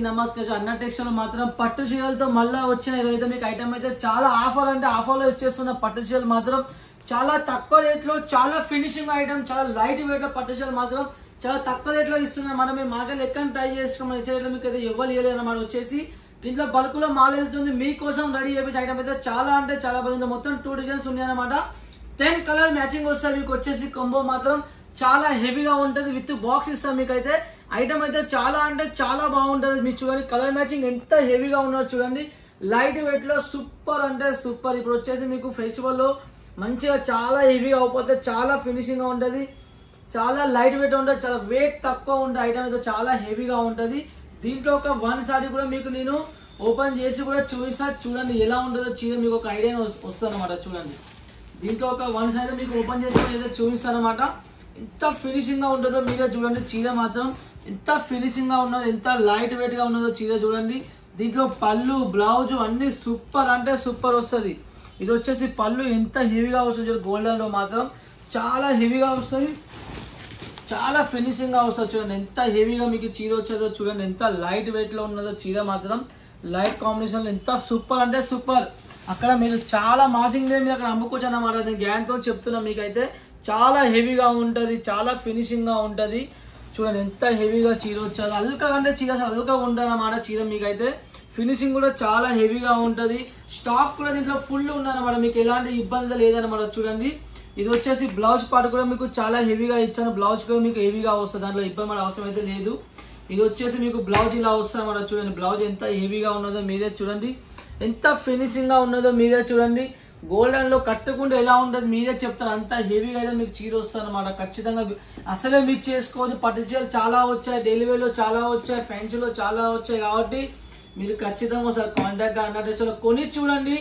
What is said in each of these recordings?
నమస్కారం అన్న టెక్స్టైల్ మాత్రం పట్టు చీరలతో మళ్ళా వచ్చిన ఈరోజు మీకు ఐటమ్ అయితే చాలా ఆఫర్ అంటే ఆఫర్లో ఇచ్చేస్తున్న పట్టు చీరలు మాత్రం చాలా తక్కువ రేట్లో చాలా ఫినిషింగ్ ఐటమ్ చాలా లైట్ వెయిట్ లో పట్టు చీరలు మాత్రం చాలా తక్కువ రేట్లో ఇస్తున్నాం. మనం ఈ మార్కెట్ ఎక్కడ ట్రై చేసుకోమని ఇచ్చేట్లు మీకు అయితే ఇవ్వాలి అన్నమాట. వచ్చేసి దీంట్లో బల్క్లో మాల్ వెళ్తుంది మీకోసం రెడీ చేయించే ఐటమ్ అయితే చాలా అంటే చాలా బాగుంది. మొత్తం 2 డిజైన్స్ ఉన్నాయన్నమాట. 10 కలర్ మ్యాచింగ్ వస్తుంది మీకు. వచ్చేసి కొంబో మాత్రం చాలా హెవీగా ఉంటుంది. విత్ బాక్స్ ఇస్తాం మీకు. అయితే ఐటమ్ అయితే చాలా అంటే చాలా బాగుంటుంది. మీరు చూడండి కలర్ మ్యాచింగ్ ఎంత హెవీగా ఉన్నదో చూడండి. లైట్ వెయిట్ లో సూపర్ అంటే సూపర్. ఇప్పుడు వచ్చేసి మీకు ఫెస్టివల్ లో మంచిగా చాలా హెవీగా అయిపోతే చాలా ఫినిషింగ్ గా ఉంటుంది. చాలా లైట్ వెయిట్ ఉంటుంది. చాలా వెయిట్ తక్కువ ఉండే ఐటమ్ అయితే చాలా హెవీగా ఉంటుంది. దీంట్లో ఒక 1 సారీ కూడా మీకు నేను ఓపెన్ చేసి కూడా చూపిస్తా. చూడండి ఎలా ఉంటుందో చీర మీకు ఒక ఐడియా వస్తుంది అనమాట. చూడండి దీంట్లో ఒక 1 సారీ మీకు ఓపెన్ చేసి అయితే చూపిస్తాను అనమాట. ఎంత ఫినిషింగ్ గా ఉంటుందో మీరే చూడండి. చీర మాత్రం ఎంత ఫినిషింగ్ గా ఉన్నదో ఎంత లైట్ వెయిట్ గా ఉన్నదో చీర చూడండి. దీంట్లో పళ్ళు బ్లౌజ్ అన్ని సూపర్ అంటే సూపర్ వస్తుంది. ఇది వచ్చేసి పళ్ళు ఎంత హెవీగా వస్తుంది. గోల్డెన్ లో మాత్రం చాలా హెవీగా వస్తుంది. చాలా ఫినిషింగ్ గా వస్తుంది. చూడండి ఎంత హెవీగా మీకు చీర వచ్చేదో చూడండి. ఎంత లైట్ వెయిట్ లో ఉన్నదో చీర మాత్రం. లైట్ కాంబినేషన్ ఎంత సూపర్ అంటే సూపర్. అక్కడ మీరు చాలా మార్జింగ్ మీరు అక్కడ అమ్ముకోవచ్చు అన్నమాట. నేను గ్యాన్తో చెప్తున్నా మీకైతే చాలా హెవీగా ఉంటుంది. చాలా ఫినిషింగ్ గా ఉంటుంది. చూడండి ఎంత హెవీగా చీర వచ్చేది. అల్కా అంటే చీర అల్కా ఉంటుంది అన్నమాట. చీర మీకైతే ఫినిషింగ్ కూడా చాలా హెవీగా ఉంటుంది. స్టాక్ కూడా దీంట్లో ఫుల్ ఉందన్నమాట. మీకు ఎలాంటి ఇబ్బంది లేదన్నమాట. చూడండి ఇది వచ్చేసి బ్లౌజ్ పార్ట్ కూడా మీకు చాలా హెవీగా ఇచ్చాను. బ్లౌజ్ కూడా మీకు హెవీగా వస్తుంది. దాంట్లో ఇబ్బంది పడే అవసరం అయితే లేదు. ఇది వచ్చేసి మీకు బ్లౌజ్ ఇలా వస్తుంది అన్నమాట. చూడండి బ్లౌజ్ ఎంత హెవీగా ఉన్నదో మీరే చూడండి. ఎంత ఫినిషింగ్ గా ఉన్నదో మీరే చూడండి. గోల్డెన్ లో కట్టుకుంటే ఎలా ఉంటుంది మీరే చెప్తారు. అంత హెవీగా అయితే మీకు చీర వస్తుంది అనమాట. ఖచ్చితంగా అసలే మీరు చేసుకోవచ్చు. పట్టు చీరలు చాలా వచ్చాయి. డైలీ వేర్ లో చాలా వచ్చాయి. ఫ్యాన్సీలో చాలా వచ్చాయి. కాబట్టి మీరు ఖచ్చితంగా ఒకసారి కాంటాక్ట్ అన్నట్టు కొని చూడండి.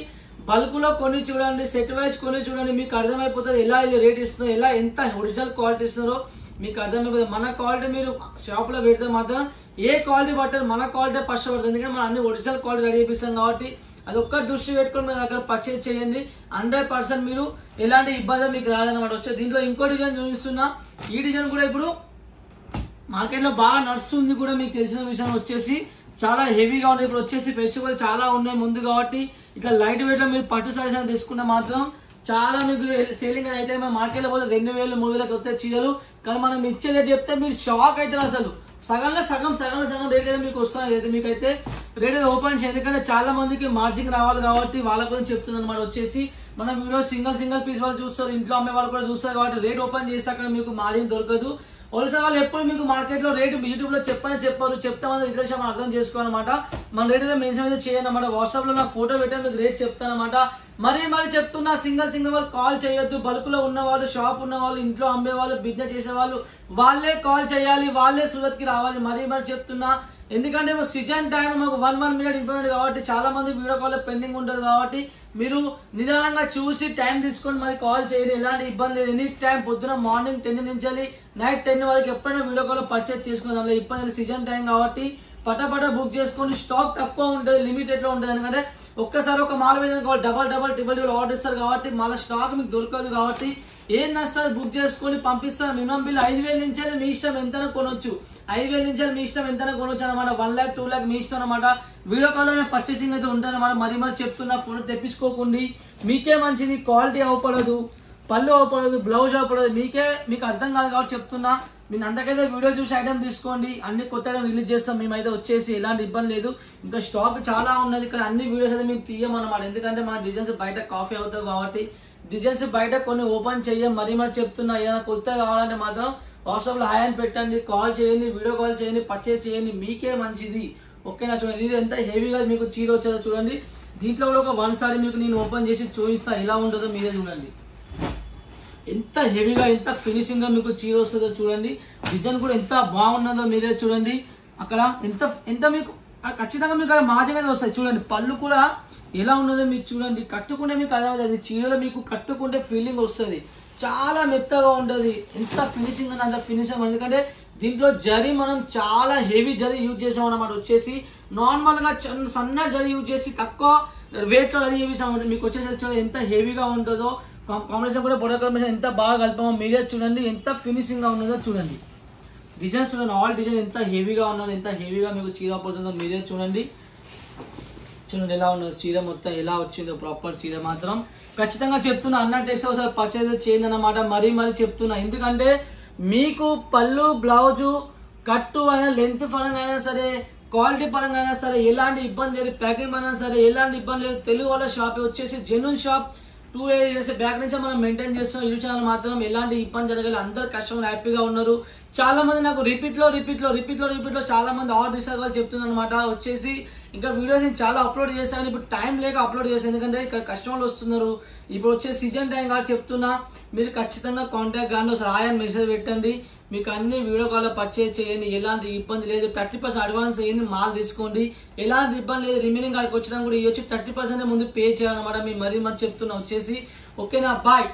బల్క్ లో కొని చూడండి. సెట్ వైజ్ కొని చూడండి. మీకు అర్థమైపోతుంది ఎలా రేట్ ఇస్తున్నారు, ఎలా ఎంత ఒరిజినల్ క్వాలిటీ ఇస్తున్నారో మీకు అర్థమైపోతుంది. మన క్వాలిటీ మీరు షాప్ లో పెడితే మాత్రం ఏ క్వాలిటీ పట్టారు మన క్వాలిటీ ఫస్ట్ పడుతుంది. ఎందుకంటే మనం అన్ని ఒరిజినల్ క్వాలిటీ రెడీ చేపిస్తాం కాబట్టి అది ఒక్క దృష్టి పెట్టుకొని మీ దగ్గర పర్చేజ్ చేయండి. 100% మీరు ఎలాంటి ఇబ్బంది మీకు రాదన్నమాట. వచ్చే దీంట్లో ఇంకో డిజైన్ చూపిస్తున్నా. ఈ డిజైన్ కూడా ఇప్పుడు మార్కెట్ లో బాగా నడుస్తుంది కూడా మీకు తెలిసిన విషయం. వచ్చేసి చాలా హెవీగా ఉన్నాయి. ఇప్పుడు వచ్చేసి ఫెస్టివల్ చాలా ఉన్నాయి ముందు కాబట్టి ఇట్లా లైట్ వెయిట్ లో మీరు పట్టు సారీస్ అని తీసుకుంటే మాత్రం చాలా మీకు సేలింగ్ అయితే. మన మార్కెట్ లో పోతే 2000 3000 వస్తాయి చీరలు. కానీ మనం ఇచ్చే రేట్ చెప్తే మీరు షాక్ అవుతారు. అసలు సగంలో సగం రేట్ అయితే మీకు వస్తుంది. అయితే మీకైతే రేట్ అయితే ఓపెన్ చేయండి. ఎందుకంటే చాలా మందికి మార్జింగ్ రావాలి కాబట్టి వాళ్ళ గురించి చెప్తుంది అనమాట. వచ్చేసి మన వీడియో సింగిల్ పీస్ వాళ్ళు చూస్తారు. ఇంట్లో అమ్మే వాళ్ళు కూడా చూస్తారు కాబట్టి రేట్ ఓపెన్ చేసి అక్కడ మీకు మార్జింగ్ దొరకదు. హోల్సేల్ వాళ్ళు ఎప్పుడు మీకు మార్కెట్ లో రేటు యూట్యూబ్ లో చెప్పారు. చెప్తే మనం రిటైల్ షాప్ అర్థం చేసుకోవాలన్నమాట. మన రేట్ అయితే మెన్షన్ అయితే చేయండి అన్నమాట. వాట్సాప్ లో నాకు ఫోటో పెట్టాను మీకు రేట్ చెప్తానమాట. మరి చెప్తున్నా సింగిల్ వాళ్ళు కాల్ చేయొద్దు. బల్క్ లో ఉన్న వాళ్ళు, షాప్ ఉన్న వాళ్ళు, ఇంట్లో అమ్మే వాళ్ళు, బిజినెస్ చేసే వాళ్ళు వాళ్ళే కాల్ చేయాలి. వాళ్ళే సూరత్ కి రావాలి. మరి చెప్తున్నా. ఎందుకంటే సీజన్ టైం మాకు 1 మినిట్ ఇంపార్టెంట్ కాబట్టి చాలా మంది వీడియో కాల్ పెండింగ్ ఉంటుంది. కాబట్టి మీరు నిదానంగా చూసి టైం తీసుకొని మరి కాల్ చేయండి. ఎలాంటి ఇబ్బంది లేదు. ఎనీ టైం పొద్దున మార్నింగ్ 10 నుంచి నైట్ 10 వరకు ఎప్పుడైనా వీడియో కాల్ పర్చేజ్ చేసుకునే దానిలో ఇబ్బంది. సీజన్ టైం కాబట్టి పటాపట బుక్ చేసుకోండి. స్టాక్ తక్కువ ఉంటుంది. లిమిటెడ్ లో ఉంటుంది. ఎందుకంటే ఒక్కసారి ఒక మాల్ మీద డబల్ ఆర్డర్ ఇస్తారు కాబట్టి మళ్ళీ స్టాక్ మీకు దొరకదు. కాబట్టి ఏం నచ్చాలి బుక్ చేసుకొని పంపిస్తారు. మినిమం బిల్ 5000 నుంచి మీ ఇష్టం ఎంతైనా కొనొచ్చు. 5000 నుంచి మీ ఇష్టం ఎంతైనా కొనొచ్చు అనమాట. 1 lakh 2 lakh మీ ఇష్టం అనమాట. వీడియో కాల్ లో పర్చేసింగ్ అయితే ఉంటుంది అనమాట. మరి చెప్తున్నా ఫోన్ తెప్పించుకోకండి. మీకే మంచిది. క్వాలిటీ అవపడదు, పళ్ళు అవపడదు, బ్లౌజ్ అవపడదు. మీకు అర్థం కాదు కాబట్టి చెప్తున్నా. మీరు అంతకైతే వీడియో చూసి ఐటమ్ తీసుకోండి. అన్ని కొత్త ఐటమ్ రిలీజ్ చేస్తాం మేమైతే. వచ్చేసి ఎలాంటి ఇబ్బంది లేదు. ఇంకా స్టాక్ చాలా ఉన్నది. ఇక్కడ అన్ని వీడియోస్ అయితే మీకు తీయమన్నమాట. ఎందుకంటే మన డిజైన్స్ బయట కాఫీ అవుతుంది కాబట్టి డిజైన్స్ బయట కొన్ని ఓపెన్ చెయ్యం. మరి చెప్తున్నా. ఏదైనా కొత్త కావాలంటే మాత్రం వాట్సాప్ లో హాయ్ అని పెట్టండి. కాల్ చేయండి, వీడియో కాల్ చేయండి, పర్చేజ్ చేయండి. మీకే మంచిది. ఓకేనా. చూడండి ఇది ఎంత హెవీగా మీకు చీర వచ్చేదో చూడండి. దీంట్లో కూడా ఒక 1 సారీ మీకు నేను ఓపెన్ చేసి చూపిస్తా ఎలా ఉంటుందో మీరే చూడండి. ఎంత హెవీగా ఎంత ఫినిషింగ్ గా మీకు చీర వస్తుందో చూడండి. డిజైన్ కూడా ఎంత బాగున్నదో మీరే చూడండి. అక్కడ ఎంత మీకు ఖచ్చితంగా మీకు అక్కడ మార్జింగ్ అయితే వస్తాయి. చూడండి పళ్ళు కూడా ఎలా ఉన్నదో మీకు చూడండి. కట్టుకుంటే మీకు అర్థమవుతుంది. చీరలో మీకు కట్టుకుంటే ఫీలింగ్ వస్తుంది. చాలా మెత్తగా ఉంటుంది. ఎంత ఫినిషింగ్ ఉంది అంత ఫినిషింగ్. ఎందుకంటే దీంట్లో జరీ మనం చాలా హెవీ జరీ యూజ్ చేసాం అన్నమాట. వచ్చేసి నార్మల్ గా సన్న జరీ యూజ్ చేసి తక్కువ వెయిట్ లో రెడీ చేసాం. మీకు వచ్చేసి చూడండి ఎంత హెవీగా ఉంటుందో. కాంబినేషన్ కూడా బొడ కాంబినేషన్ ఎంత బాగా కలిపామో మీరే చూడండి. ఎంత ఫినిషింగ్ గా ఉన్నదో చూడండి. డిజైన్స్ చూడండి, ఆల్ డిజైన్ ఎంత హెవీగా ఉన్నది, ఎంత హెవీగా మీకు చీర పోతుందో మీరే చూడండి. చూడండి ఎలా ఉన్నది చీర, మొత్తం ఎలా వచ్చిందో ప్రాపర్ చీర మాత్రం. ఖచ్చితంగా చెప్తున్నా అన్న టెక్స్టైల్స్ పర్చేజ్ చేయండి అన్నమాట, మరీ చెప్తున్నా. ఎందుకంటే మీకు పళ్ళు బ్లౌజు కట్టు అయినా లెంత్ పరంగా అయినా సరే, క్వాలిటీ పరంగా అయినా సరే ఎలాంటి ఇబ్బంది లేదు, ప్యాకింగ్ అయినా సరే ఎలాంటి ఇబ్బంది లేదు. తెలుగు వాళ్ళ షాప్ వచ్చేసి జెన్యూన్ షాప్. 2 years బ్యాక్ నుంచి మనం మెయింటైన్ చేస్తున్నాం. యూట్యూబ్ ఛానల్ మాత్రం ఎలాంటి ఇబ్బంది జరగాలి, అందరు కస్టమర్ హ్యాపీగా ఉన్నారు. చాలా మంది నాకు రిపీట్లో చాలా మంది ఆర్డర్ ఇస్తారు చెప్తున్నారు అనమాట. వచ్చేసి ఇంకా వీడియోస్ నేను చాలా అప్లోడ్ చేశాను, ఇప్పుడు టైం లేక అప్లోడ్ చేశాను, ఎందుకంటే ఇక్కడ కస్టమర్లు వస్తున్నారు. ఇప్పుడు వచ్చే సీజన్ టైం కాబట్టి చెప్తున్నా, మీరు ఖచ్చితంగా కాంటాక్ట్ కానీ ఒకసారి ఆయన మెసేజ్ పెట్టండి. మీకు అన్ని వీడియో కాల్లో పర్చేజ్ చేయండి, ఎలాంటి ఇబ్బంది లేదు. 30% అడ్వాన్స్ చేయండి, మాల్ తీసుకోండి, ఎలాంటి ఇబ్బంది లేదు. రిమైనింగ్ కాడికి వచ్చినా కూడా ఇవ్వచ్చు. 30% ముందు పే చేయాలన్నమాట. మీరు మరీ చెప్తున్నా వచ్చేసి. ఓకేనా, బాయ్.